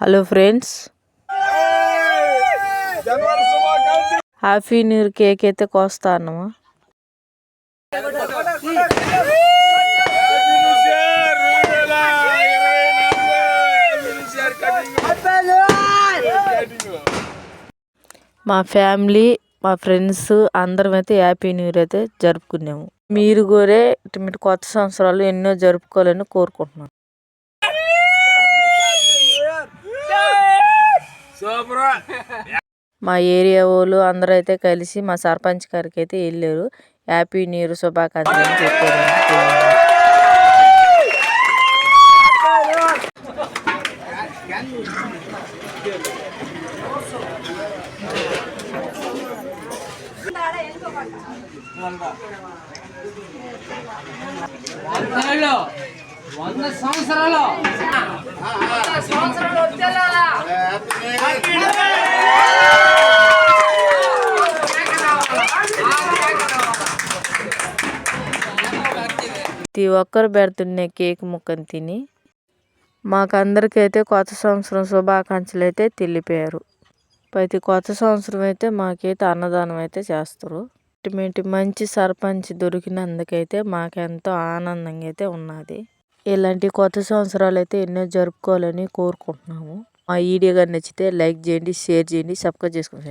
Hello friends, happy new year cake అయితే కోస్తాను. మా family, మా ఫ్రెండ్స్ అందరం అయితే హ్యాపీ న్యూ ఇయర్ అయితే జరుపుకున్నాము. మీరు కూడా ఇటువంటి కొత్త సంవత్సరాలు ఎన్నో జరుపుకోవాలని కోరుకుంటున్నాను. మా ఏరియా వాళ్ళు అందరూ అయితే కలిసి మా సర్పంచ్ గారికి అయితే వెళ్ళారు. హ్యాపీ న్యూ ఇయర్ శుభాకాంక్షలు అని చెప్పారు. ప్రతి ఒక్కరు పెడుతున్న కేక్ ముక్కను తిని మాకందరికైతే కొత్త సంవత్సరం శుభాకాంక్షలు అయితే తెలిపారు. ప్రతి కొత్త సంవత్సరం అయితే మాకైతే అన్నదానం అయితే చేస్తారు. ఇటువంటి మంచి సర్పంచ్ దొరికినందుకైతే మాకెంతో ఆనందంగా అయితే ఉన్నది. ఇలాంటి కొత్త సంవత్సరాలు అయితే ఎన్నో జరుపుకోవాలని కోరుకుంటున్నాము. మా వీడియో కానీ నచ్చితే లైక్ చేయండి, షేర్ చేయండి, సబ్స్క్రైబ్ చేసుకోండి.